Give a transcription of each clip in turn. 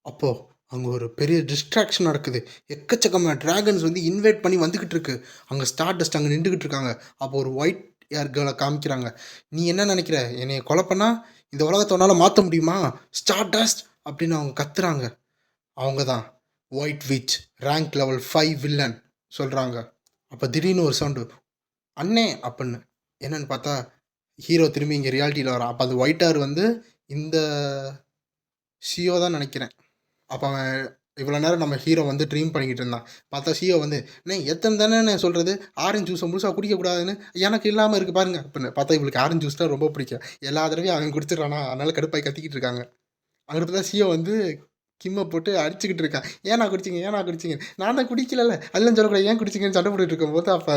அப்போ அங்க ஒரு பெரிய டிஸ்ட்ராக்ஷன் நடக்குது. எக்கச்சக்கமான டிராகன்ஸ் வந்து இன்வைட் பண்ணி வந்துகிட்டு இருக்கு. அங்க ஸ்டார்டஸ்ட் அங்க நின்டுகிட்டு இருக்காங்க. அப்போ ஒரு ஒயிட் ஹேர் கேர்ள காமிக்கிறாங்க. "நீ என்ன நெனைக்கிற? என்னைய கொலை பண்ணா இந்த உலகத்த உன்னால மாத்த முடியுமா? ஸ்டார்டஸ்ட்" அப்படின்னு அவங்க கத்துறாங்க. அவங்க தான் white witch rank level 5 villain சொல்றாங்க. அப்ப திடீர்னு ஒரு சவுண்டு, "அண்ணே" அப்படின்னு. என்னன்னு பார்த்தா, ஹீரோ திரும்பி இங்க ரியாலிட்டில வரான். அப்ப அது ஒயிட் ஹேர் வந்து இந்த ஷியோ தான் நெனைக்கிறேன். அப்ப அவன் இவ்வளோ நேரம் நம்ம ஹீரோ வந்து ட்ரீம் பண்ணிக்கிட்டு இருந்தான். பார்த்தா ஷியோ வந்து, "அண்ணே எத்தன தானேண்ணே சொல்றது, ஆரஞ்சு ஜூஸ முழுசா குடிக்கக்கூடாதுன்னு, எனக்கு இல்லாம இருக்கு பாருங்க" அப்படின்னு. பார்த்தா இவளுக்கு ஆரஞ்சு ஜூஸ்னா ரொம்ப பிடிக்கும். எல்லா தடவையும் அவன் குடிச்சிடுறானா, அதனால கடுப்பாயி கத்திக்கிட்டு இருக்காங்க. அங்கிட்டு பார்த்தா ஷியோ வந்து கிம்ம போட்டு அடிச்சுக்கிட்டு இருக்கான். "ஏன்டா குடிச்சீங்க? ஏன்டா குடிச்சீங்க?" "நான் தான் குடிக்கலல்ல, அதெல்லாம் சொல்லக்கூடாது. ஏன் குடிச்சீங்கன்னு?" சண்டை போட்டுட்டு இருக்கும்போது, அப்ப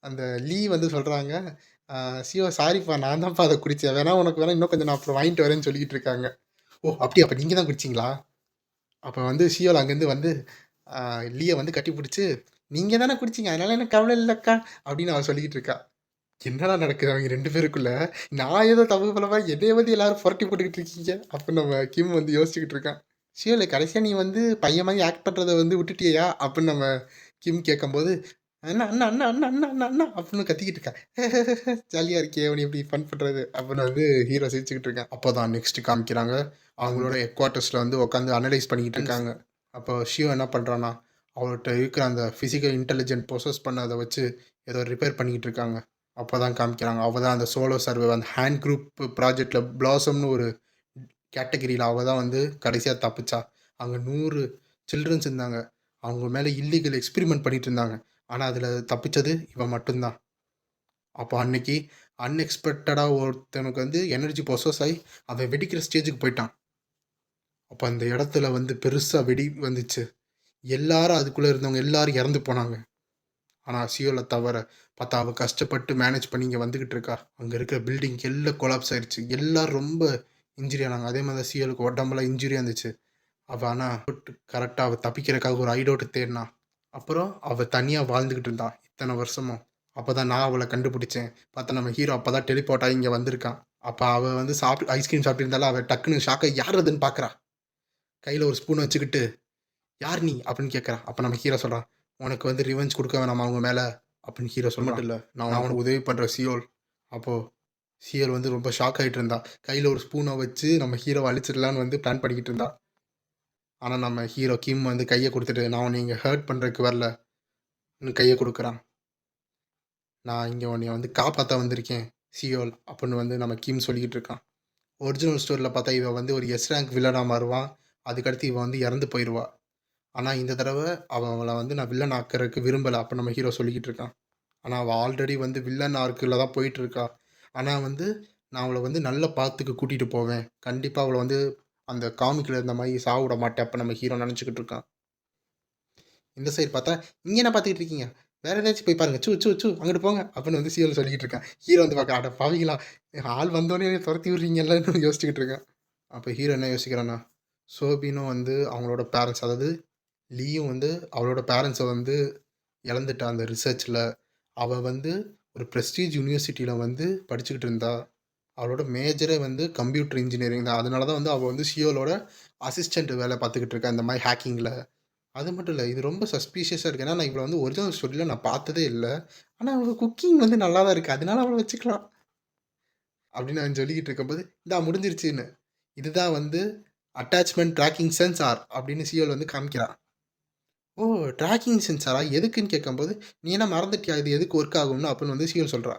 அந்த லீ வந்து சொல்றாங்க, "ஷியோ சாரிப்பா, நான் தான்ப்பா அத குடிச்சேன். வேணா உனக்கு வேணா இன்னும் கொஞ்சம் நான் அப்புறம் வாங்கிட்டு வரேன்னு" சொல்லிக்கிட்டு இருக்காங்க. "ஓ! அப்படியா? அப்ப நீங்க தான் குடிச்சீங்களா?" அப்ப வந்து சியோல் அங்கேருந்து வந்து அ லீய வந்து கட்டிப்புடிச்சு, "நீங்க தானே குடிச்சீங்க. அதனால எனக்கு கவலை இல்லக்கா" அப்படின்னு அவ சொல்லிக்கிட்டு இருக்கா. என்னடா நடக்குது அவைங்க 2 பேருக்குள்ள? நான் ஏதோ தப்பு பண்ணவா என்னைய வந்து எல்லாரும் புரட்டி போட்டுக்கிட்டு இருக்கீங்க? அப்படின்னு நம்ம கிம் வந்து யோசிச்சுக்கிட்டு இருக்கான். "சியோலு கடைசியா நீ வந்து பையன் மாரி ஆக்ட் பண்றத வந்து விட்டுட்டியா?" அப்படின்னு நம்ம கிம் கேட்கும்போது, "அண்ணா, அண்ணா, அண்ணா, அண்ணா, அண்ணா, அண்ணா, அண்ணா" அப்படின்னு கத்திக்கிட்டு இருக்கா. "ஜாலியா இருக்கியே உன்ன இப்படி ஃபன் பண்றது" அப்படின்னு வந்து ஹீரோ சிரிச்சுக்கிட்டு இருக்கான். அப்போதான் நெக்ஸ்ட் காமிக்கிறாங்க. அவங்களோட ஹெட் குவார்ட்டர்ஸ்ல வந்து உட்காந்து அனலைஸ் பண்ணிக்கிட்டு இருக்காங்க. அப்போ ஷியோ என்ன பண்றான்னா, அவர்ட்ட இருக்கிற அந்த பிசிக்கல் இன்டெலிஜென்ட் பொசஸ் பண்ணத வச்சு ஏதோ ரிப்பேர் பண்ணிக்கிட்டு இருக்காங்க. அப்பதான் காமிக்கிறாங்க. அவ தான் அந்த சோலோ சர்வே அந்த ஹேண்ட் குரூப் ப்ராஜெக்ட்ல பிளாசம்னு ஒரு கேட்டகரியில அவ தான் வந்து கடைசியா தப்பிச்சா. அங்க 100 சில்ட்ரன்ஸ் இருந்தாங்க. அவங்க மேல இல்லீகல் எக்ஸ்பெரிமென்ட் பண்ணிட்டு இருந்தாங்க. ஆனா அதுல தப்பிச்சது இவ மட்டும் தான். அப்போ அன்னைக்கு அன்எக்ஸ்பெக்டடா ஒருத்தனுக்கு வந்து எனர்ஜி பொசஸ் ஆயி அவன் வெடிக்கிற ஸ்டேஜ்க்கு போயிட்டான். அப்ப அந்த இடத்துல வந்து பெருசா வெடி வந்துச்சு. எல்லாரும் அதுக்குள்ள இருந்தவங்க எல்லாரும் இறந்து போனாங்க. ஆனா சியோல தவிர. பார்த்தா அவ கஷ்டப்பட்டு மேனேஜ் பண்ணி இங்க வந்துகிட்டு இருக்கா. அங்க இருக்கிற பில்டிங் எல்லாம் கொலாப்ஸ் ஆயிருச்சு. எல்லாரும் ரொம்ப இன்ஜுரி ஆனாங்க. அதே மாரி தான் சியோலுக்கு உடம்பெல்லாம் இன்ஜுரியா இருந்துச்சு. அவ ஆனா கரெக்ட்டா அவ தப்பிக்கிறதுக்காக ஒரு ஹைடவுட் தேடுனா. அப்புறம் அவ தனியா வாழ்ந்துகிட்டு இருந்தா. இத்தன வருஷமும். அப்பதான் நான் அவள கண்டுபிடிச்சேன். பார்த்தா நம்ம ஹீரோ அப்பதான் டெலிபோர்ட் ஆகி இங்க வந்திருக்கான். அப்ப அவ வந்து ஐஸ்கிரீம் சாப்பிட்டிருந்தால அவ டக்குன்னு ஷாக் ஆயி யார் அதுன்னு பார்க்குறா. கையில ஒரு ஸ்பூன் வச்சுக்கிட்டு, "யார் நீ?" அப்படின்னு கேட்குறா. அப்ப நம்ம ஹீரோ சொல்றான், "உனக்கு வந்து ரிவெஞ்ச் குடுக்க வேணாமா அவங்க மேல?" அப்படின்னு ஹீரோ சொல்றான். "மட்டும் இல்ல, நான் உனக்கு உதவி பண்ற சியோல்." அப்போ சியோல் வந்து ரொம்ப ஷாக் ஆயிட்டு இருந்தா. கையில ஒரு ஸ்பூன வச்சு நம்ம ஹீரோவ அழிச்சிடலான்னு வந்து பிளான் பண்ணிக்கிட்டு இருந்தா. ஆனா நம்ம ஹீரோ கிம் வந்து கைய குடுத்துட்டு, "நான் உன்ன இங்க ஹர்ட் பண்றதுக்கு வரலன்னு" கைய குடுக்குறான். "நான் இங்க உன்னைய வந்து காப்பாத்த வந்திருக்கேன், சியோல்." அப்படின்னு வந்து நம்ம கிம் சொல்லிக்கிட்டு இருக்கான். ஒரிஜினல் ஸ்டோரில பார்த்தா இவன் வந்து ஒரு எஸ் ரேங்க் வில்லனா மாறுவான். அதுக்கடுத்து இவன் வந்து இறந்து போயிருவா. ஆனா, இந்த தடவ அவள வந்து நான் வில்லன் ஆக்குறதுக்கு விரும்பல. அப்ப நம்ம ஹீரோ சொல்லிக்கிட்டு இருக்கான். ஆனா, அவ ஆல்ரெடி வந்து வில்லன் ஆர்க்ல தான் போயிட்டு இருக்கா. ஆனா வந்து, நான் அவள வந்து நல்ல பாத்துக்கு கூட்டிட்டு போவேன். கண்டிப்பா அவள வந்து அந்த காமிக்ல இருந்த மாரி சாவ விட மாட்டேன். அப்ப நம்ம ஹீரோ நெனச்சுக்கிட்டு இருக்கான். இந்த சைடு பார்த்தா, "இங்க என்ன பாத்துக்கிட்டு இருக்கீங்க? வேற ஏதாச்சும் போய் பாருங்க. சூ சூ சூ அங்கிட்டு போங்க." அப்படின்னு வந்து சியோல் சொல்லிக்கிட்டு இருக்கான். ஹீரோ வந்து பார்க்க, "அட பாவிங்களா! ஆள் வந்தோனே தொரத்தி விடுறீங்கல்லன்னு" யோசிச்சுக்கிட்டு இருக்கான். அப்ப ஹீரோ என்ன யோசிக்கிறான்னா, சோபினும் வந்து அவங்களோட பேரண்ட்ஸ் அதாவது லீயும் வந்து அவளோட பேரண்ட்ஸ வந்து இழந்துட்டா அந்த ரிசர்ச்ல. அவ வந்து ஒரு பிரஸ்டீஜ் யூனிவர்சிட்டில வந்து படிச்சுக்கிட்டு இருந்தா. அவளோட மேஜரே வந்து கம்ப்யூட்டர் இன்ஜினியரிங் தான். அதனால தான் வந்து அவ வந்து சியோலோட அசிஸ்டன்ட் வேலை பார்த்துக்கிட்டு இருக்கா. இந்த மாரி ஹேக்கிங்ல. அது மட்டும் இல்ல. இது ரொம்ப சஸ்பீஷியஸா இருக்கு. ஏன்னா, நான் இவள வந்து ஒரிஜினல் ஸ்டோரில நான் பார்த்ததே இல்ல. ஆனா, அவ குக்கிங் வந்து நல்லா தான் இருக்கு. அதனால அவள வச்சுக்கலாம். அப்படின்னு அவன் சொல்லிக்கிட்டு இருக்கும்போது, இந்தா முடிஞ்சிருச்சுன்னு. இதுதான் வந்து அட்டாச்மென்ட் ட்ராக்கிங் சென்சார் அப்படின்னு சியோல் வந்து காமிக்கிறா. ஓ! ட்ராக்கிங் சென்சாரா? எதுக்குன்னு கேட்கும்போது, "நீ என்ன மறந்துட்டியா? இது எதுக்கு ஒர்க் ஆகும்னு?" அப்படின்னு வந்து சியோல் சொல்றா.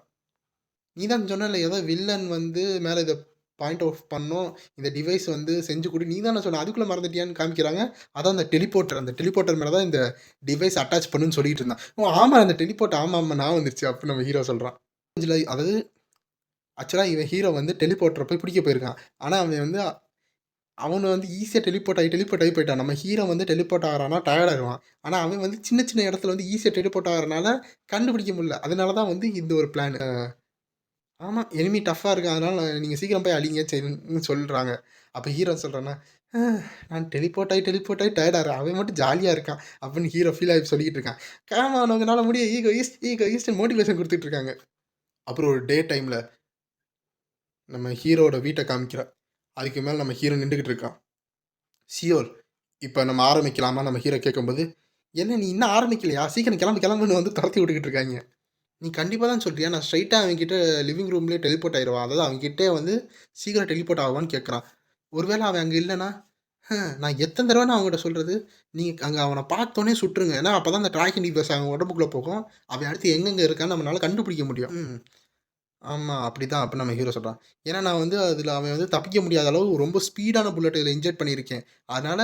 "நீ தான் சொன்னல்ல, ஏதோ வில்லன் வந்து மேல இத பாயிண்ட் ஆஃப் பண்ணோம். இந்த டிவைஸ் வந்து செஞ்சு குடு. நீ தானே சொன்ன. அதுக்குள்ள மறந்துட்டியான்னு?" காமிக்கிறாங்க. அதான் அந்த டெலிபோர்ட்டர். அந்த டெலிபோர்ட்டர் மேல தான் இந்த டிவைஸ் அட்டாச் பண்ணுன்னு சொல்லிட்டு இருந்தான். "ஓ! ஆமா அந்த டெலிபோர்ட் ஆமாமா ஞாபகம் வந்துருச்சு." அப்படின்னு நம்ம ஹீரோ சொல்றான். அதாவது ஆக்சுவலா இவன் ஹீரோ வந்து டெலிபோர்ட்டர போய் பிடிக்க போயிருக்கான். ஆனா அவன் வந்து அவனு வந்து ஈஸியா டெலிபோர்ட் ஆகி போய்ட்டான். நம்ம ஹீரோ வந்து டெலிபோர்ட் ஆகுறான்னா டயர்ட் ஆயிருவான். ஆனா அவன் வந்து சின்ன சின்ன இடத்துல வந்து ஈஸியா டெலிபோர்ட் ஆகுறனால கண்டுபிடிக்க முடியல. அதனால தான் வந்து இந்த ஒரு பிளான். ஆமா எனிமி டஃப்பா இருக்கான். அதனால நீங்க சீக்கிரம் போய் அழிங்க சரின்னு சொல்றாங்க. அப்ப ஹீரோ சொல்றான்னா, "அ நான் டெலிபோர்ட் ஆயி டயர்ட் ஆகுறேன். அவன் மட்டும் ஜாலியா இருக்கான்." அப்படின்னு ஹீரோ ஃபீல் ஆயி சொல்லிக்கிட்டு இருக்கான். "கம் ஆன் உங்கனால முடியும். ஈகோயிஸ்ட்ன்னு மோட்டிவேஷன் குடுத்துட்டு இருக்காங்க." அப்புறம் ஒரு டே டைம்ல நம்ம ஹீரோவோட வீட்ட காமிக்கிறா. அதுக்கு மேல நம்ம ஹீரோ நின்டுகிட்டு இருக்கான். "சியோல் இப்போ நம்ம ஆரம்பிக்கலாமா? நம்ம ஹீரோ கேட்கும்போது, "என்ன நீ இன்னும் ஆரம்பிக்கலையா? சீக்கிரம் கிளம்பு கிளம்புன்னு வந்து தொரத்தி விட்டுக்கிட்டு இருக்காய்ங்க." "நீ கண்டிப்பா தான் சொல்றியா? நான் ஸ்ட்ரெயிட்டா அவன்கிட்ட லிவிங் ரூம்லயே டெலிபோர்ட் ஆயிருவா. அதாவது அவன்கிட்டயே வந்து சீக்கிரம் டெலிபோர்ட் ஆவான்னு கேட்குறான். ஒருவேள அவன் அங்க இல்லன்னா, நான் எத்தன தடவ நான் அவன்கிட்ட சொல்றது? நீங்க அங்க அவன பார்த்தோனே சுட்டுருங்க. ஏன்னா அப்பதான் அந்த ட்ராக்கிங் டிவைஸ் அவன் உடம்புக்குள்ள போகும். அவன் அடுத்து எங்கெங்க இருக்கான்னு நம்மளால கண்டுபிடிக்க முடியும்." ஆமா. அப்படிதான் அப்ப நம்ம ஹீரோ சொல்றான். ஏன்னா நான் வந்து அதுல அவன் வந்து தப்பிக்க முடியாத அளவு ரொம்ப ஸ்பீடான புல்லட் இதுல இன்ஜெக்ட் பண்ணியிருக்கேன். அதனால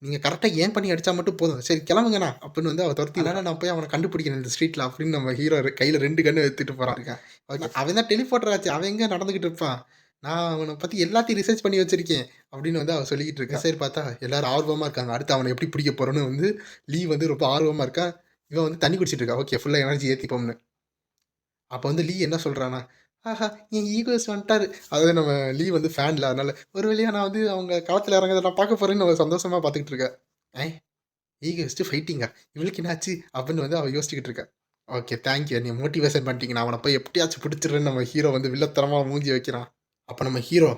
நீங்க கரெக்ட்டா எய்ம் பண்ணி அடிச்சா மட்டும் போதும். சரி கிளம்புங்கண்ணா அப்படின்னு வந்து அவ தொரத்தி அதனால நான் போய் அவன கண்டுபிடிக்கணும் இந்த ஸ்ட்ரீட்ல அப்படின்னு நம்ம ஹீரோ கையில 2 கன்னு எடுத்துட்டு போறான். ஓகே. அவன் தான் டெலிபோர்டர் ஆச்சே. அவன் எங்க நடந்துகிட்டு இருப்பான். நான் அவன பத்தி எல்லாத்தையும் ரிசர்ச் பண்ணி வச்சிருக்கேன். அப்படின்னு வந்து அவ சொல்லிக்கிட்டு இருக்கா. சரி பார்த்தா எல்லாரும் ஆர்வமா இருக்காங்க. அடுத்து அவன எப்படி பிடிக்க போறோம்னு வந்து லீ வந்து ரொம்ப ஆர்வமா இருக்கான். இவன் வந்து தண்ணி குடிச்சிட்டு இருக்கா. ஓகே ஃபுல்லா எனர்ஜி ஏத்திப்போம்னு. அப்ப வந்து லீ என்ன சொல்றான்னா, "ஆஹா! என் ஈகோஸ் வந்துட்டாரு." அதாவது நம்ம லீ வந்து ஃபேன்ல. அதனால ஒரு வழியா நான் வந்து அவங்க களத்துல இறங்குறத நான் பார்க்க போறேன்னு அவ சந்தோஷமா பார்த்துக்கிட்டு இருக்கா. "ஏய் ஈகோயிஸ்ட் ஃபைட்டிங்கா? இவளுக்கு என்னாச்சு?" அப்படின்னு வந்து அவ யோசிச்சுக்கிட்டு இருக்கா. Okay thank you. என்னைய மோட்டிவேஷன் பண்ணிட்டீங்க. நான் அவன போய் எப்படியாச்சும் பிடிச்சிடுறேன்னு நம்ம ஹீரோ வந்து வில்லத்தனமா மூஞ்சி வைக்கிறான். அப்ப நம்ம ஹீரோ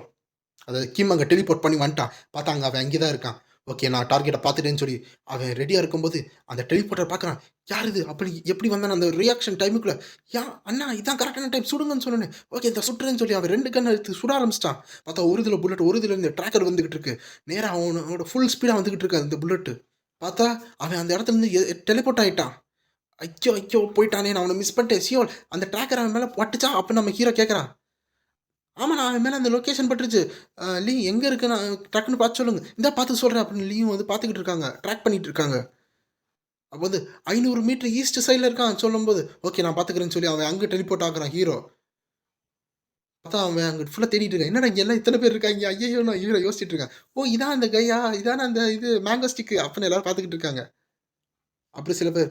அதாவது கிம் அங்க டெலிபோர்ட் பண்ணி வந்துட்டான். பார்த்தா அங்க அவன் அங்கே தான் இருக்கான். ஓகே நான் டார்கெட்ட பார்த்துட்டேன்னு சொல்லி, அவன் ரெடியா இருக்கும்போது, அந்த டெலிபோர்ட்டர் பார்க்குறான். யார் இது? அப்படி எப்படி வந்தான்னு அந்த ரியாக்ஷன் டைமுக்குள்ள, அண்ணா இதான் கரெக்ட்டான டைம் சுடுங்கன்னு சொன்னோனே, ஓகே இந்த சுட்டுறேன்னு சொல்லி அவன் 2 கன் எடுத்து சுட ஆரம்பிச்சுட்டான். பார்த்தா ஒரு இதுல புல்லட், ஒரு இதுல இந்த ட்ராக்கர் வந்துகிட்டு இருக்கு. நேரா அவனோட ஃபுல் ஸ்பீடா வந்துகிட்டு இருக்கு அந்த புல்லட்டு. பார்த்தா அவன் அந்த இடத்துல இருந்து டெலிபோர்ட் ஆயிட்டான். ஐயோ! ஐயோ! போய்ட்டானே நான் அவன மிஸ் பண்ணிட்டேன். சியோல் அந்த ட்ராக்கர் அவன் மேல பட்டுச்சா? அப்படின்னு நம்ம ஹீரோ கேட்கறான். ஆமாண்ணா. அவன் மேல அந்த லொகேஷன் பட்டுருச்சு. லீ எங்க இருக்குன்னு டக்குன்னு பார்த்து சொல்லுங்க. இந்தா பார்த்து சொல்றேன் அப்படின்னு லீயும் வந்து பார்த்துக்கிட்டு இருக்காங்க. ட்ராக் பண்ணிட்டு இருக்காங்க. அப்ப வந்து 500 மீட்டர் ஈஸ்ட் சைட்ல இருக்கான் சொல்லும்போது, ஓகே நான் பார்த்துக்கிறேன்னு சொல்லி அவன் அங்க டெலிபோர்ட் ஆகுறான் ஹீரோ. பார்த்தா அவன் அங்க ஃபுல்லா தேடிட்டு இருக்கான். என்னடா இங்க எல்லாம் இத்தன பேர் இருக்காய்ங்க. ஐய்யய்யோ! நான் ஹீரோ யோசிச்சுட்டு இருக்கேன். ஓ! இதான் அந்த கையா? இதான அந்த இது மேங்கோ ஸ்டிக் அப்படின்னு எல்லாரும் பார்த்துக்கிட்டு இருக்காங்க. அப்புறம் சில பேர்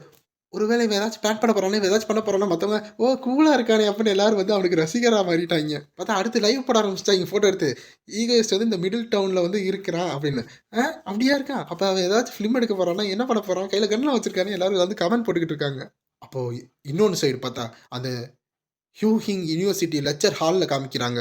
ஒருவேளை இவன் ஏதாச்சும் பேக் பண்ண போறானே, இவன் ஏதாச்சும் பண்ண போறான்னா மத்தவங்க, "ஓ! கூலா இருக்கானே!" அப்படின்னு எல்லாரும் வந்து அவனுக்கு ரசிகரா மாறிட்டாய்ங்க. பார்த்தா அடுத்து லைவ் போட ஆரம்பிச்சுட்டாய்ங்க ஃபோட்டோ எடுத்து. ஈகோயிஸ்ட் வந்து இந்த மிடில் டவுன்ல வந்து இருக்கிறான் அப்படின்னு. அப்படியா இருக்கான்? அப்ப அவன் ஏதாச்சும் ஃபிலிம் எடுக்க போறான்னா, என்ன பண்ண போறான்? கையில கன்லாம் வச்சிருக்கானே எல்லாரும் வந்து கமெண்ட் போட்டுக்கிட்டு இருக்காங்க. அப்போ இன்னொன்னு சைடு பார்த்தா, அந்த ஹியூஹிங் யுனிவர்சிட்டி லெக்சர் ஹால்ல காமிக்கிறாங்க.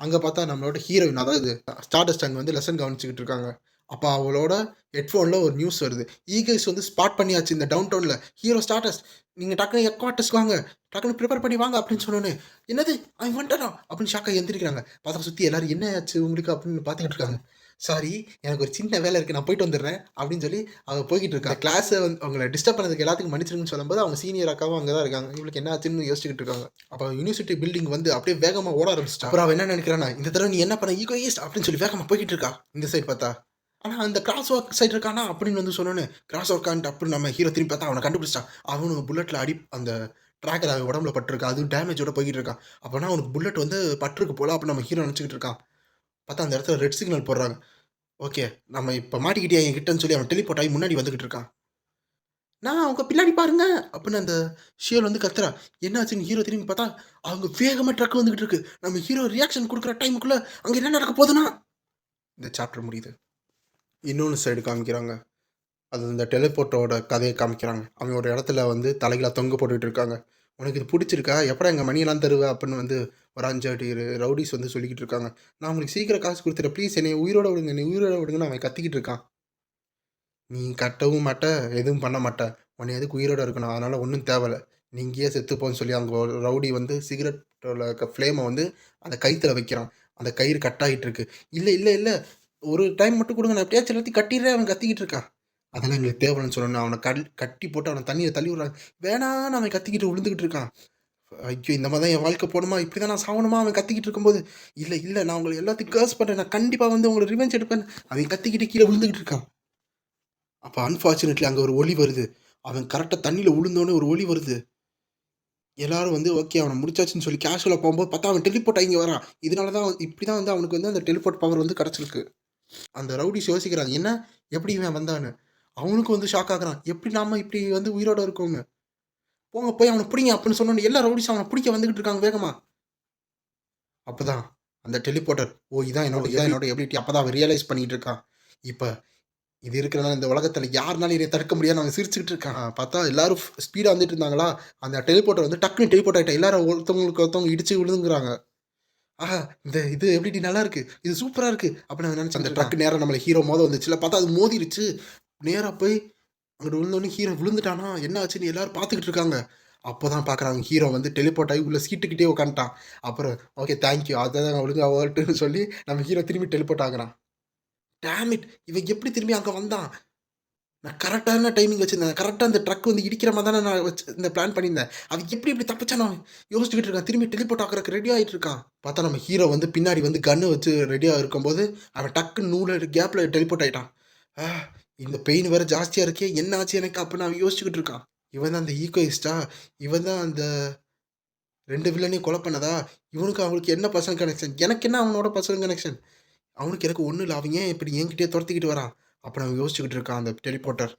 அங்க பார்த்தா நம்மளோட ஹீரோயின் அதாவது ஸ்டார்டஸ்ட் அங்க வந்து லெசன் கவனிச்சுக்கிட்டு இருக்காங்க. அப்ப அவளோட ஹெட்ஃபோன்ல ஒரு நியூஸ் வருது. ஈகிள்ஸ் வந்து ஸ்பாட் பண்ணியாச்சு இந்த டவுன் டவுன்ல. ஹீரோ ஸ்டார்டஸ்ட் நீங்க டக்குனு ஹெட் குவார்டர்ஸ்க்கு வாங்க. டக்குனு பிரிப்பேர் பண்ணி வாங்க அப்படின்னு சொன்னோனே, என்னது அவன் வந்துட்டானா? அப்படின்னு ஷாக்காகி எந்திரிக்கிறாங்க. பார்த்தா சுத்தி எல்லாரும் என்ன ஆச்சு உங்களுக்கு அப்படின்னு பார்த்துக்கிட்டு இருக்காங்க. சாரி எனக்கு ஒரு சின்ன வேலை இருக்கு. நான் போயிட்டு வந்துடுறேன் அப்படின்னு சொல்லி அவ போய்க்கிட்டு இருக்கா. கிளாஸ வந்து அவங்கள டிஸ்டர்ப் பண்ணதுக்கு எல்லாத்துக்கும் மன்னிச்சிடுங்கன்னு சொல்லும்போது, அவங்க சீனியர் அக்காவும் அங்க தான் இருக்காங்க. இவளுக்கு என்ன ஆச்சுன்னு யோசிச்சுக்கிட்டு இருக்காங்க. அப்ப யுனிவர்சிட்டி பில்டிங் வந்து அப்படியே வேகமா ஓட ஆரம்பிச்சுட்டா. அப்புறம் அவ என்ன நினைக்கிறான்னா, இந்த தடவ நீ என்ன பண்ண ஈகோயிஸ்ட் அப்படின்னு சொல்லி வேகமா போய்க்கிட்டு இருக்கா. இந்த சைடு பார்த்தா. ஆனா அந்த கிராஸ் வாக் சைடு இருக்கானா அப்படின்னு வந்து சொன்னோனே, கிராஸ் வாக்கான்ட்டு அப்படின்னு நம்ம ஹீரோ திரும்பி பார்த்தா அவன கண்டுபிடிச்சிட்டான். அவனும் புல்லட்ல அந்த ட்ராக்கர் அவன் உடம்புல பட்டிருக்கு. அதுவும் டேமேஜோட போய்க்கிட்டு இருக்கான். அப்பன்னா அவனுக்கு புல்லட் வந்து பட்டிருக்கு போல அப்படின்னு நம்ம ஹீரோ நினைச்சுக்கிட்டு இருக்கான். பார்த்தா அந்த இடத்துல ரெட் சிக்னல் போடுறாங்க. ஓகே. நம்ம இப்ப மாட்டிக்கிட்டியா என்கிட்டன்னு சொல்லி அவன் டெலிபோர்ட் ஆகி முன்னாடி வந்துகிட்டு இருக்கான். நான் அவங்க பின்னாடி பாருங்க அப்படின்னு அந்த ஷியோல் வந்து கத்துறா. என்னாச்சுன்னு ஹீரோ திரும்பி பார்த்தா, அவங்க வேகமா ட்ரக் வந்துகிட்டு இருக்கு. நம்ம ஹீரோ ரியாக்ஷன் குடுக்குற டைமுக்குள்ள அங்க என்ன நடக்க போதுன்னா, இந்த சாப்டர் முடியுது. இன்னொன்னு சைடு காமிக்கிறாங்க. அது இந்த டெலிபோர்ட்டோட கதைய காமிக்கிறாங்க. அவன் ஒரு இடத்துல வந்து தலைகீழா தொங்க போட்டுட்டு இருக்காங்க. "உனக்கு இது புடிச்சிருக்கா? எப்படா எங்க மணியெல்லாம் தருவ?" அப்படின்னு வந்து ஒரு 5 ரவுடீஸ் வந்து சொல்லிக்கிட்டு இருக்காங்க. "நான் உங்களுக்கு சீக்கிரம் காசு குடுத்துர்றேன். ப்ளீஸ் என்னைய உயிரோட விடுங்க. என்னைய உயிரோட விடுங்கன்னு" அவன் கத்திக்கிட்டு இருக்கான். நீ கட்டவும் மாட்ட, எதுவும் பண்ண மாட்ட. உன்னைய எதுக்கு உயிரோட இருக்கணும். அதனால ஒண்ணும் தேவையில்ல. நீ இங்கேயே செத்துப்போன்னு சொல்லி அங்க ஒரு ரவுடி வந்து சிகரெட்டோட ஃப்ளேம வந்து அந்த கயித்துல வைக்கிறான். அந்த கயிறு கட் ஆயிட்டு இருக்கு. "இல்ல, இல்ல, இல்ல. ஒரு டைம் மட்டும் குடுங்க. நான் எப்படியாச்சும் எல்லாத்தையும் கட்டிர்றேன்" அவன் கத்திக்கிட்டு இருக்கான். "அதெல்லாம் எங்களுக்கு தேவையில்லன்னு" சொன்னோனே, அவன கட்டி போட்டு அவன தண்ணீல தள்ளி விடுறாங்க. வேணான்னு அவன் கத்திக்கிட்டு விழுந்துகிட்டு இருக்கான். ஐயோ! இந்த மாரி தான் என் வாழ்க்கை போணுமா? இப்படி தான் நான் சாவணுமா? அவன் கத்திக்கிட்டு இருக்கும்போது, "இல்ல, இல்ல. நான் உங்கள எல்லாத்தையும் கர்ஸ் பண்றேன். நான் கண்டிப்பா வந்து உங்கள ரிவெஞ்ச் எடுப்பேன்." அவன் கத்திக்கிட்டு கீழ விழுந்துகிட்டு இருக்கான். அப்ப அன்பார்ச்சுனேட்லி அங்க ஒரு ஒலி வருது. அவன் கரெக்ட்டா தண்ணீல விழுந்தோனே ஒரு ஒலி வருது. எல்லாரும் வந்து ஓகே அவன முடிச்சாச்சுன்னு சொல்லி கேஷுவலா போம்போது பார்த்தா அவன் டெலிபோர்ட் ஆகி இங்க வரான். இதனால தான் இப்படி தான் வந்து அவனுக்கு வந்து அந்த டெலிபோர்ட் பவர் வந்து கிடைச்சிருக்கு. அந்த ரவுடீஸ் யோசிக்கிறாங்க. என்ன? எப்படி இவன் வந்தான்னு? அவனுக்கும் வந்து ஷாக் ஆகுறான். எப்படி நாம இப்படி வந்து உயிரோட இருக்கோம்னு. போங்க போய் அவன புடிங்க அப்படின்னு சொன்னோனே எல்லா ரவுடீஸும் அவன புடிக்க வந்துகிட்டு இருக்காங்க வேகமா. அப்பதான் அந்த டெலிபோர்ட்டர் ஓ! இதான் என்னோட எபிலிட்டி அப்பதான் அவன் ரியலைஸ் பண்ணிட்டு இருக்கான். இப்ப இது இருக்கிறனால இந்த உலகத்துல யாருனாலும் என்னைய தடுக்க முடியாதுன்னு அவன் சிரிச்சுக்கிட்டு இருக்கான். பார்த்தா எல்லாரும் ஸ்பீடா வந்துட்டு இருந்தாங்களா, அந்த டெலிபோர்ட்டர் வந்து டக்குனு டெலிபோர்ட் ஆயிட்டான். எல்லாரும் ஒருத்தவங்களுக்கு ஒருத்தவங்க இடிச்சு விழுங்குறாங்க. ஆஹா! இந்த இது எப்படிடி நல்லா இருக்கு. இது சூப்பரா இருக்கு. அப்படின்னு அவன் நெனச்சுட்டு அந்த ட்ரக் நேரா நம்மள ஹீரோ மோத வந்துச்சுல்ல. பார்த்தா அது மோதிருச்சு. நேரா போய் அங்கிட்டு விழுந்தோனே ஹீரோ விழுந்துட்டானா, என்ன ஆச்சுன்னு எல்லாரும் பார்த்துக்கிட்டு இருக்காங்க. அப்பதான் பார்க்குறாங்க ஹீரோ வந்து டெலிபோர்ட் ஆகி உள்ள சீட்டுக்கிட்டயே உட்காந்துட்டான். அப்புறம் ஓகே தேங்க் யூ. அதான் ஒழுங்கா வரட்டுன்னு சொல்லி நம்ம ஹீரோ திரும்பி டெலிபோர்ட் ஆகுறான். Dam it! இவன் எப்படி திரும்பி அங்க வந்தான்? நான் கரெக்ட்டான டைமிங் வச்சிருந்தேன். கரெக்ட்டா அந்த ட்ரக் வந்து இடிக்கிற மாரி தானே நான் இந்த பிளான் பண்ணியிருந்தேன். அவன் எப்படி இப்படி தப்பிச்சானோ யோசிச்சுக்கிட்டு இருக்கான். திரும்பி டெலிபோர்ட் ஆகுறதுக்கு ரெடி ஆயிட்டு இருக்கான். பார்த்தா நம்ம ஹீரோ வந்து பின்னாடி வந்து கன்னு வச்சு ரெடியா இருக்கும்போது, அவன் டக்குன்னு நூல கேப்ல டெலிபோர்ட் ஆயிட்டான். ஆ! இந்த பெயின் வேற ஜாஸ்தியா இருக்கே! என்ன ஆச்சு எனக்கு? அப்படின்னு அவன் யோசிச்சுக்கிட்டு இருக்கான். இவன் தான் அந்த ஈகோயிஸ்ட்டா? இவன் தான் அந்த 2 வில்லனையும் கொலை பண்ணதா? இவனுக்கு அவனுக்கு என்ன பர்சனல் கனெக்ஷன்? எனக்கு என்ன அவனோட பர்சனல் கனெக்ஷன்? அவனுக்கு எனக்கு ஒண்ணும் இல்ல. அவன் ஏன் இப்படி என்கிட்டயே தொரத்திக்கிட்டு வரான்? அப்படின்னு அவன் யோசிச்சுக்கிட்டு இருக்கான் அந்த டெலிபோர்ட்டர்.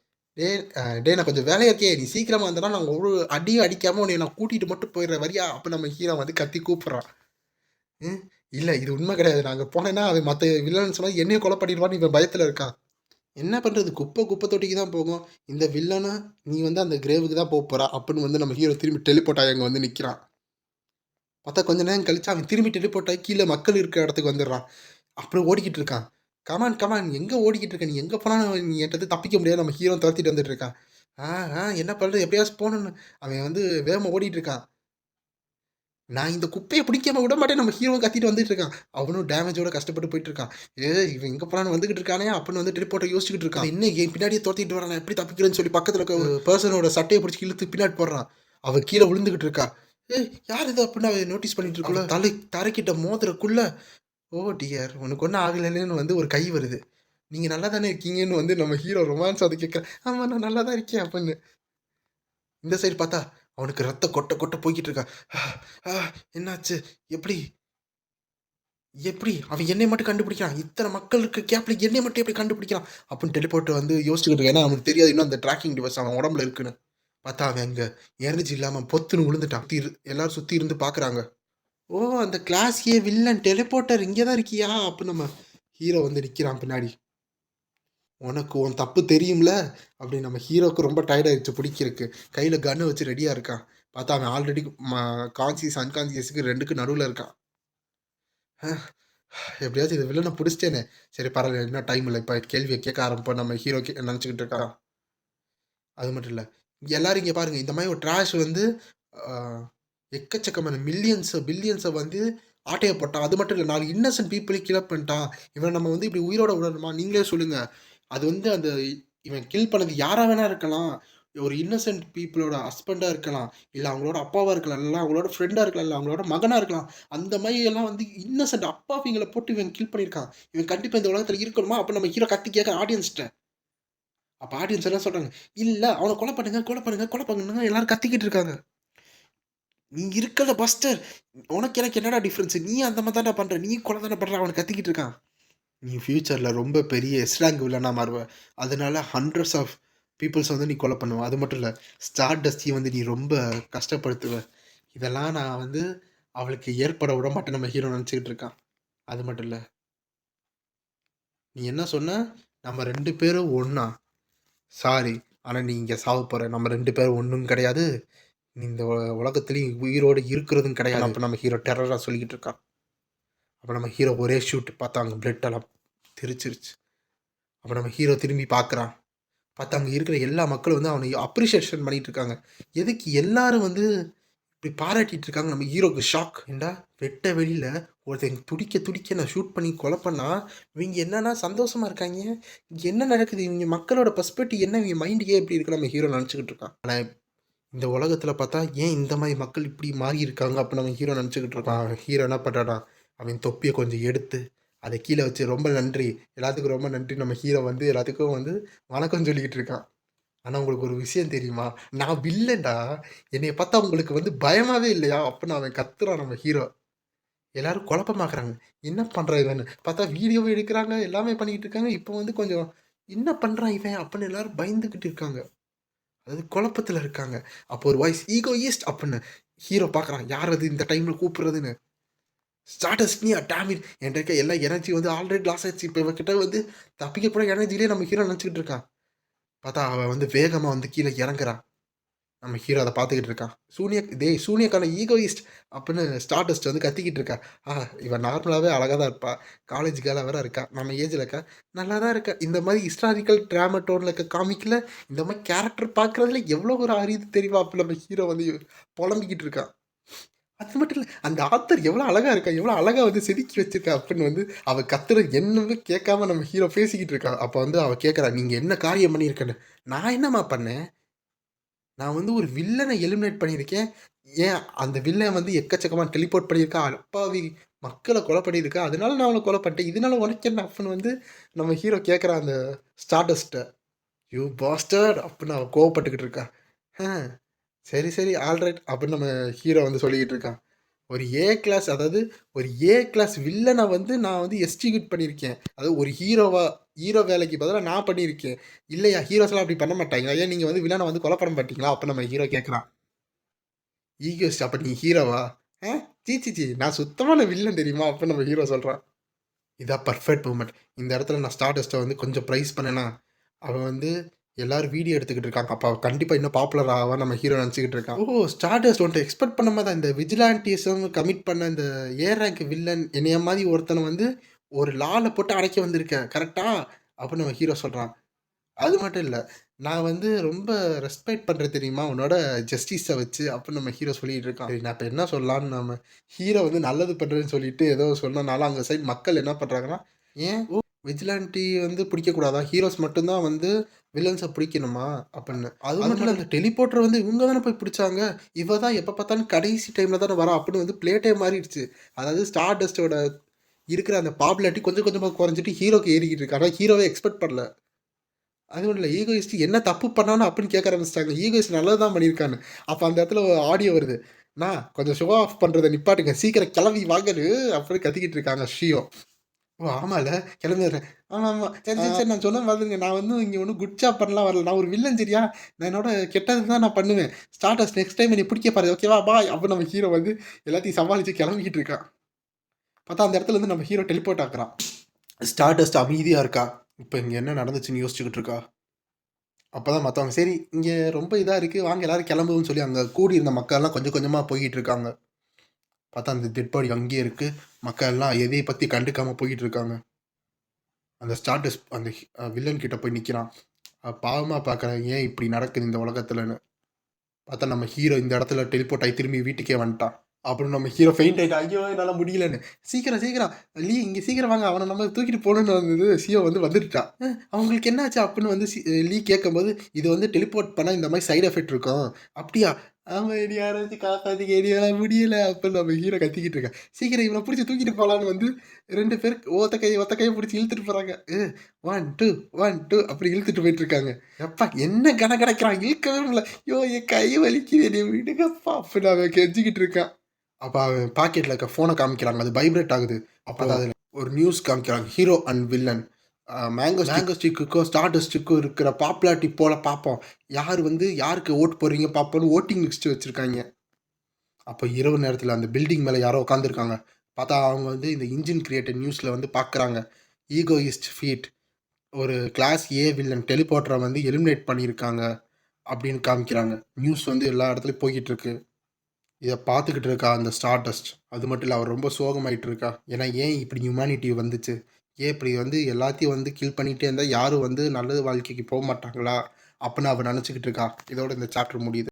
டேய் நான் கொஞ்சம் வேலையா இருக்கே. நீ சீக்கிரமா வந்தனா நான் ஒரு அடியும் அடிக்காம உன்னைய நான் கூட்டிட்டு மட்டும் போயிடுறேன். வரியா? அப்ப நம்ம ஹீரோ வந்து கத்தி கூப்பிடுறான். ம். இல்ல இது உண்மை கிடையாது. நான் அங்க போனேன்னா அவன் மத்த வில்லன்ஸ் மாரி என்னையும் கொலை பண்ணிடுவான்னு இவன் பயத்துல இருக்கான். என்ன பண்றது? குப்பை தொட்டிக்கு தான் போகும். இந்த வில்லனா நீ வந்து அந்த கிரேவுக்கு தான் போப்போறா. அப்படின்னு வந்து நம்ம ஹீரோ திரும்பி டெலிபோர்ட் ஆகி அங்க வந்து நிக்கிறான். பார்த்தா கொஞ்ச நேரம் கழிச்சு அவன் திரும்பி டெலிபோர்ட் ஆகி கீழ மக்கள் இருக்கிற இடத்துக்கு வந்துடுறான். அப்புறம் ஓடிக்கிட்டு இருக்கான். கமான், கமான் எங்க ஓடிக்கிட்டு இருக்க? நீ எங்க போனாலும் நீ என்ட்டருந்து தப்பிக்க முடியாது. நம்ம ஹீரோ தொரத்திட்டு வந்துட்டு இருக்கான். ஆ, என்ன பண்றது? எப்படியாச்சும் போணும்னு அவன் வந்து வேகமா ஓடிட்டு இருக்கான். நான் இந்த குப்பைய பிடிக்காம விடமாட்டேன் நம்ம ஹீரோ கத்திட்டு வந்துட்டு இருக்கான். அவனும் டேமேஜோட கஷ்டப்பட்டு போயிட்டு இருக்கான். இவன் எங்க போனாலும் வந்துகிட்டு இருக்கானே அப்படின்னு வந்து டெலிபோர்ட்ட யோசிச்சுக்கிட்டு இருக்கான். இன்னும் என் பின்னாடியே தொரத்திட்டு வரான். நான் எப்படி தப்பிக்கிறேன்னு சொல்லி பக்கத்துல இருக்க ஒரு பெர்சனோட சட்டைய பிடிச்சு இழுத்து பின்னாடி போடுறான். அவ கீழ விழுந்துகிட்டு இருக்கா. யார் இது? அப்படின்னு அவன் நோட்டீஸ் பண்ணிட்டு இருக்குள்ள, தரைக்கிட்ட மோதுறக்குள்ள ஓ டியர்! உனக்கு ஒண்ணும் ஆகலன்னு வந்து ஒரு கை வருது. நீங்க நல்லா தானே இருக்கீங்கன்னு வந்து நம்ம ஹீரோ ரொமான்ஸா வந்து கேட்கிறான். ஆமா நான் நல்லா தான் இருக்கேன் அப்படின்னு. இந்த சைடு பார்த்தா, அவனுக்கு ரத்தம் கொட்ட கொட்ட போய்க்கிட்டு இருக்கா. ஆ, ஆ என்னாச்சு? எப்படி? எப்படி? அவன் என்னைய மட்டும் கண்டுபிடிக்கிறான். இத்தன மக்கள் இருக்க கேப்ல என்னைய மட்டும் எப்படி கண்டுபிடிக்கிறான்? அப்படின்னு டெலிபோர்ட் வந்து யோசிச்சுக்கிட்டு இருக்கான். ஏன்னா அவனுக்கு தெரியாது இன்னும் அந்த ட்ராக்கிங் டிவைஸ் அவன் உடம்புல இருக்குன்னு. பார்த்தா அவன் அங்க எனர்ஜி இல்லாம பொத்துன்னு விழுந்துட்டான். எல்லாரும் சுத்தி இருந்து பார்க்குறாங்க. ஓ! அந்த கிளாஸ் ஏ வில்லன் டெலிபோர்ட்டர் இங்க தான் இருக்கியா? அப்படின்னு நம்ம ஹீரோ வந்து நிக்கிறான் பின்னாடி. உனக்கு உன் தப்பு தெரியும்ல? அப்படின்னு நம்ம ஹீரோவுக்கு ரொம்ப டயர்ட் ஆயிடுச்சு பிடிக்கிறக்கு. கையில கன் வச்சு ரெடியா இருக்கான். பார்த்தா அவன் ஆல்ரெடி கான்ஷியஸ், அன்கான்ஷியஸ்க்கு 2க்கும் நடுவுல இருக்கான். எப்படியாச்சும் இந்த வில்லன புடிச்சுட்டேனே! சரி பரவால்ல இன்னும் டைம் இல்ல. இப்ப கேள்விய கேட்க ஆரம்பிப்போம் நம்ம ஹீரோ நெனச்சுக்கிட்டு இருக்கான். அது மட்டும் இல்ல. எல்லாரும் இங்க பாருங்க. இந்த மாரி ஒரு ட்ராஷ் வந்து ஆ எக்கச்சக்கமான மில்லியன்ஸ், பில்லியன்ஸ வந்து ஆட்டைய போட்டான். அது மட்டும் இல்ல 4 இன்னசென்ட் பீப்பிளையும் கில் பண்ணிட்டான். இவன நம்ம வந்து இப்படி உயிரோட விடணுமா? நீங்களே சொல்லுங்க. அது வந்து அந்த இவன் கில் பண்ணது யாரா வேணா இருக்கலாம். ஒரு இன்னசென்ட் பீப்பிளோட ஹஸ்பண்டா இருக்கலாம். இல்ல அவங்களோட அப்பாவா இருக்கலாம். இல்ல அவங்களோட ஃப்ரெண்டா இருக்கலாம். இல்ல அவங்களோட மகனா இருக்கலாம். அந்த மாரி எல்லாம் வந்து இன்னசென்ட் அப்பாவிங்கள போட்டு இவன் கில் பண்ணியிருக்கான். இவன் கண்டிப்பா இந்த உலகத்துல இருக்கணுமா? அப்ப நம்ம ஹீரோ கத்தி கேட்க ஆடியன்ஸ்ட்ட. அப்ப ஆடியன்ஸ் என்ன சொல்றாங்க? இல்ல அவன கொலை பண்ணுங்க, கொலை பண்ணுங்க, கொலை பண்ணுங்கன்னு எல்லாரும் கத்திக்கிட்டு இருக்காங்க. நீ இருக்கல பஸ்டர். உனக்கு எனக்கு என்னடா டிஃபரன்ஸ்? நீ அந்த மாரி தான்டா பண்ற. நீ கொலை தானே பண்ற. அவன் கத்திக்கிட்டு இருக்கான். நீ ஃபியூச்சர்ல ரொம்ப பெரிய எஸ் ரேங்க் வில்லனா மாறுவ. அதனால ஹண்ட்ரட்ஸ் ஆஃப் பீப்பிள்ஸ வந்து நீ கொலை பண்ணுவ. அது மட்டும் இல்ல, ஸ்டார் டஸ்டிய வந்து நீ ரொம்ப கஷ்டப்படுத்துவ. இதெல்லாம் நான் வந்து அவளுக்கு ஏற்பட விட மாட்டேன்னு நம்ம ஹீரோ நெனச்சுக்கிட்டு இருக்கான். அது மட்டும் இல்ல, நீ என்ன சொன்ன? நம்ம 2 பேரும் ஒண்ணா? சாரி. ஆனா நீ இங்க சாவப் போற. நம்ம 2 பேரும் ஒண்ணும் கிடையாது. நீ இந்த உலகத்திலேயும் உயிரோட இருக்கிறதும் கிடையாது. அப்ப நம்ம ஹீரோ டெரரா சொல்லிக்கிட்டு இருக்கான். அப்ப நம்ம ஹீரோ ஒரே ஷூட் பார்த்தா அங்க பிளட் எல்லாம் தெரிச்சிருச்சு. அப்ப நம்ம ஹீரோ திரும்பி பார்க்குறான். பார்த்தா அங்க இருக்கிற எல்லா மக்களும் வந்து அவனை அப்ரிசியேஷன் பண்ணிட்டு இருக்காங்க. எதுக்கு எல்லாரும் வந்து இப்படி பாராட்டிட்டு இருக்காங்க. நம்ம ஹீரோக்கு ஷாக். ஏன்டா வெட்ட வெளியில ஒருத்தன் துடிக்க துடிக்க நான் ஷூட் பண்ணி கொலை பண்ணா, இவங்க என்னன்னா சந்தோஷமா இருக்காய்ங்க. இங்க என்ன நடக்குது? இவங்க மக்களோட பெர்ஸ்பெக்டிவ் என்ன? இவங்க மைண்ட் ஏன் இப்படி இருக்கு? நம்ம ஹீரோ நெனச்சுக்கிட்டு இருக்கான். ஆனா இந்த உலகத்துல பார்த்தா, ஏன் இந்த மாரி மக்கள் இப்படி மாறி இருக்காங்க? அப்ப நம்ம ஹீரோ நெனச்சுக்கிட்டு இருக்கான். ஹீரோ என்ன பண்றான்னா, அவன் தொப்பிய கொஞ்சம் எடுத்து, அத கீழ வச்சு ரொம்ப நன்றி. எல்லாத்துக்கும் ரொம்ப நன்றி. நம்ம ஹீரோ வந்து எல்லாத்துக்கும் வந்து வணக்கம் சொல்லிக்கிட்டு இருக்கான். ஆனா உங்களுக்கு ஒரு விஷயம் தெரியுமா? நான் வில்லன்டா. என்னைய பார்த்தா உங்களுக்கு வந்து பயமாவே இல்லையா? அப்படின்னு அவன் கத்துறான் நம்ம ஹீரோ. எல்லாரும் குழப்பமாக்குறாங்க. என்ன பண்றான் இவன்னு? பார்த்தா வீடியோவும் எடுக்குறாங்க, எல்லாமே பண்ணிக்கிட்டு இருக்காங்க. இப்போ வந்து கொஞ்சம் என்ன பண்றான் இவன்? அப்படின்னு எல்லாரும் பயந்துகிட்டு இருக்காங்க. அதாவது குழப்பத்துல இருக்காங்க. அப்போ ஒரு வாய்ஸ் ஈகோயிஸ்ட் அப்படின்னு ஹீரோ பார்க்குறான். யார் அது இந்த டைம்ல கூப்பிடுறதுன்னு. Stardust me damn it! என்ட்ட இருக்க எல்லா எனர்ஜி வந்து ஆல்ரெடி லாஸ் ஆயிடுச்சு. இப்ப இவன்கிட்ட வந்து தப்பிக்க போற எனர்ஜிலயே நம்ம ஹீரோ நெனச்சுக்கிட்டு இருக்கான். பார்த்தா அவன் வந்து வேகமா வந்து கீழ இறங்குறான். நம்ம ஹீரோ அத பார்த்துக்கிட்டு இருக்கான். சூனியக்கான ஈகோயிஸ்ட் அப்படின்னு ஸ்டார்டஸ்ட் வந்து கத்திக்கிட்டு இருக்கா. இவ நார்மலாவே அழகா தான் இருப்பா. காலேஜ் கேர்லா வேற இருக்கா. நம்ம ஏஜ்ல இருக்கா. நல்லா தான் இருக்கா. இந்த மாரி ஹிஸ்டாரிக்கல் டிராமா டோன்ல இருக்க காமிக்ல இந்த மாரி கேரக்டர் பார்க்குறதுல எவ்வளோ ஒரு அரிது தெரியுமா? அப்ப நம்ம ஹீரோ வந்து பொலம்பிக்கிட்டு இருக்கான். அது மட்டும் இல்ல, அந்த ஆத்தர் எவ்வளோ அழகா இருக்கா, எவ்வளோ அழகா வந்து செதுக்கி வச்சிருக்கா அப்படின்னு வந்து அவ கத்துறது என்னன்னு கேட்காம நம்ம ஹீரோ பேசிக்கிட்டு இருக்கா. அப்ப வந்து அவ கேட்கறா, "நீங்க என்ன காரியம் பண்ணியிருக்கன்னு?" "நான் என்னம்மா பண்ணேன்? நான் வந்து ஒரு வில்லனை எலிமினேட் பண்ணியிருக்கேன். ஏன் அந்த வில்லன் வந்து எக்கச்சக்கமா டெலிபோர்ட் பண்ணியிருக்கான். அப்பாவி மக்கள கொலை பண்ணியிருக்கான். அதனால நான் அவன கொலை பண்ணிட்டேன். இதனால உனக்கு என்ன?" அப்படின்னு வந்து நம்ம ஹீரோ கேட்கறான் அந்த ஸ்டார்டஸ்ட்ட. "யூ பாஸ்டர்ட்" அப்படின்னு அவ கோவப்பட்டுக்கிட்டு இருக்கா. "ஆ சரி, சரி. ஆல்ரைட்" அப்படின்னு நம்ம ஹீரோ வந்து சொல்லிக்கிட்டு இருக்கான். ஒரு ஏ கிளாஸ் அதாவது ஒரு ஏ கிளாஸ் வில்லன வந்து நான் வந்து எஸ்டிக்யூட் பண்ணியிருக்கேன். அதாவது ஒரு ஹீரோ வேலைக்கு பதிலா நான் பண்ணியிருக்கேன். இல்லையா? ஹீரோஸ்லாம் அப்படி பண்ண மாட்டாங்களா? ஏன் நீங்க வந்து வில்லன வந்து கொலை பண்ண மாட்டீங்களா? அப்ப நம்ம ஹீரோ கேட்கறான். ஈகோயிஸ்ட் அப்ப நீ ஹீரோவா? ஆ ச்சீ! நான் சுத்தமான வில்லன் தெரியுமா? அப்ப நம்ம ஹீரோ சொல்றான். இதான் பெர்ஃபெக்ட் மூமெண்ட். இந்த இடத்துல நான் ஸ்டார்டஸ்ட்ட வந்து கொஞ்சம் பிரைஸ் பண்ணேனா, அவன் வந்து எல்லாரும் வீடியோ எடுத்துக்கிட்டு இருக்காங்க. அப்ப அவ கண்டிப்பா இன்னும் பாப்புலர் ஆவான்னு நம்ம ஹீரோ நெனச்சுக்கிட்டு இருக்கான். ஸ்டார்டஸ்ட் உன்ட்ட எக்ஸ்பெக்ட் பண்ண மாரி தான் இந்த விஜிலான்டிஸம் கமிட் பண்ண இந்த ஏ ரேங்க் வில்லன் என்னைய மாரி ஒருத்தன வந்து ஒரு லால போட்டு அடைக்க வந்திருக்க. கரெக்ட்டா? அப்படின்னு நம்ம ஹீரோ சொல்றான். அது மட்டும் இல்ல. நான் வந்து ரொம்ப ரெஸ்பெக்ட் பண்றேன் தெரியுமா? உன்னோட ஜஸ்டிஸ வச்சு அப்படின்னு நம்ம ஹீரோ சொல்லிட்டு இருக்கான். சரி நான் இப்ப என்ன சொல்லலான்னு நம்ம ஹீரோ வந்து நல்லது பண்றேன்னு சொல்லிட்டு ஏதோ சொன்னனால அங்க சைடு மக்கள் என்ன பண்றாங்கன்னா, ஏன் விஜிலான்டி வந்து பிடிக்கக்கூடாதா? ஹீரோஸ் மட்டும் தான் வந்து வில்லன்ஸ பிடிக்கணுமா? அப்படின்னு. அது மட்டும் இல்ல அந்த டெலிபோர்ட்டர வந்து இவங்க தானே போய் பிடிச்சாங்க. இவ தான் எப்ப பார்த்தாலும் கடைசி டைம்ல தானே வரா அப்படின்னு வந்து ப்ளே டைம் மாறிடுச்சு. அதாவது ஸ்டார்டஸ்ட்டோட இருக்கிற அந்த பாப்புலாரிட்டி கொஞ்சம் கொஞ்சமா குறைஞ்சுட்டு ஹீரோக்கு ஏறிக்கிட்டு இருக்கு. ஆனா ஹீரோவே எக்ஸ்பெக்ட் பண்ணல. அதுவும் இல்ல. ஈகோயிஸ்ட் என்ன தப்பு பண்ணான்னு அப்படின்னு கேட்க ஆரம்பிச்சுட்டாங்க. ஈகோயிஸ்ட் நல்லது தான் பண்ணியிருக்கான்னு. அப்ப அந்த இடத்துல ஒரு ஆடியோ வருது. "அண்ணா கொஞ்சம் ஷோ ஆஃப் பண்றத நிப்பாட்டுங்க. சீக்கிரம் கிளம்பி வாங்கன்னு" அப்படின்னு கத்திக்கிட்டு இருக்காங்க ஷியோ. "ஓ! ஆமால்ல. கிளம்பிடுறேன்." "ஆமாமா. சரி நான் சொன்னது மறந்துருங்க. நான் வந்து இங்க ஒண்ணும் குட் ஜாப் பண்ணலாம் வரல. நான் ஒரு வில்லன் சரியா? நான் என்னோட கெட்டது தான் நான் பண்ணுவேன். ஸ்டார்டர்ஸ் நெக்ஸ்ட் டைம் என்னைய பிடிக்க பாரு. ஓகேவா? பாய்." அப்படின்னு நம்ம ஹீரோ வந்து எல்லாத்தையும் சமாளிச்சு கிளம்பிக்கிட்டு இருக்கான். பார்த்தா அந்த இடத்துல இருந்து நம்ம ஹீரோ டெலிபோர்ட் ஆகுறான். ஸ்டார்டஸ்ட் அமைதியா இருக்கா. இப்ப இங்க என்ன நடந்துச்சுன்னு யோசிச்சுக்கிட்டு இருக்கா. அப்பதான் மத்தவங்க, சரி இங்க ரொம்ப இதா இருக்கு. வாங்க எல்லாரும் கிளம்புவோம்ன்னு சொல்லி அங்க கூடியிருந்த மக்கள்லாம் கொஞ்சம் கொஞ்சமா போயிட்டு இருக்காங்க. பார்த்தா அந்த டெட் பாடி அங்கேயே இருக்கு. மக்கள் எல்லாம் எதைய பத்தி கண்டுக்காம போயிட்டு இருக்காங்க. அந்த ஸ்டார்டஸ் அந்த வில்லன் கிட்ட போய் நிக்கிறான். பாவமா பார்க்குறான். ஏன் இப்படி நடக்குது இந்த உலகத்துலன்னு. பார்த்தா நம்ம ஹீரோ இந்த இடத்துல டெலிபோர்ட் ஆயி திரும்பி வீட்டுக்கே வந்துட்டான். அப்புறம் நம்ம ஹீரோ ஃபெயிண்ட் ஆயிட்டான். ஐயோ! என்னால முடியலன்னு. சீக்கிரம் லீ இங்க சீக்கிரம் வாங்க. அவன நம்ம தூக்கிட்டு போணும்னு வந்தது. சியோ வந்து வந்துட்டான். அவங்களுக்கு என்னாச்சு? அப்புட்ன்னு வந்து லீ கேட்கும்போது, இது வந்து டெலிபோர்ட் பண்ணா இந்த மாரி சைட் எஃபெக்ட் இருக்கும். அப்படியா? ஆமா என்னைய யாராச்சும் காப்பாத்துங்க. என்னால முடியல அப்படின்னு நம்ம ஹீரோ கத்திக்கிட்டு இருக்கான். சீக்கிரம் இவன புடிச்சு தூக்கிட்டு போலான்னு வந்து 2 பேர் ஒத்த கைய புடிச்சு இழுத்துட்டு போறாங்க. 1, 2, 1, 2 அப்படி இழுத்துட்டு போயிட்டு இருக்காங்க. எப்பா என்ன கணக்கிறான் இழுக்கவே முடியல. ஐயோ! என் கை வலிக்குது என்னைய விடுங்கப்பா! அப்படின்னு அவன் கெஞ்சிக்கிட்டு இருக்கான். அப்ப அவன் பாக்கெட்ல இருக்க ஃபோன காமிக்கிறாங்க. அது வைப்ரேட் ஆகுது. அப்ப அதுல ஒரு நியூஸ் காமிக்கிறாங்க. Hero and villain. மேங்கோ ஸ்டிக்குக்கும், ஸ்டார்டஸ்ட்டுக்கும் இருக்கிற பாப்புலாரிட்டி போல பாப்போம். யார் வந்து யாருக்கு ஓட் போடுறீங்க பாப்போம்ன்னு வோட்டிங் லிஸ்ட் வச்சிருக்காய்ங்க. அப்ப இரவு நேரத்துல அந்த பில்டிங் மேல யாரோ உட்கார்ந்திருக்காங்க. பார்த்தா அவங்க வந்து இந்த இன்ஜின் கிரியேட்டட் நியூஸ்ல வந்து பார்க்குறாங்க. ஈகோயிஸ்ட் ஃபீட் ஒரு கிளாஸ் ஏ வில்லன் டெலிபோர்ட்டர வந்து எலிமினேட் பண்ணியிருக்காங்க அப்படின்னு காமிக்கிறாங்க. நியூஸ் வந்து எல்லா இடத்துலயும் போய்க்கிட்டு இருக்கு. இத பார்த்துக்கிட்டு இருக்கா அந்த ஸ்டார்டஸ்ட். அது மட்டும் இல்ல, அவ ரொம்ப சோகமாயிட்டு இருக்கா. ஏன்னா, ஏன் இப்படி ஹியூமனிட்டி வந்துச்சு? ஏன் இப்படி வந்து எல்லாத்தையும் வந்து கில் பண்ணிட்டே இருந்தா, யாரும் வந்து நல்ல வாழ்க்கைக்கு போமாட்டாங்களா? அப்படின்னு அவ நெனச்சுக்கிட்டு இருக்கா. இதோட இந்த சாப்டர் முடியுது.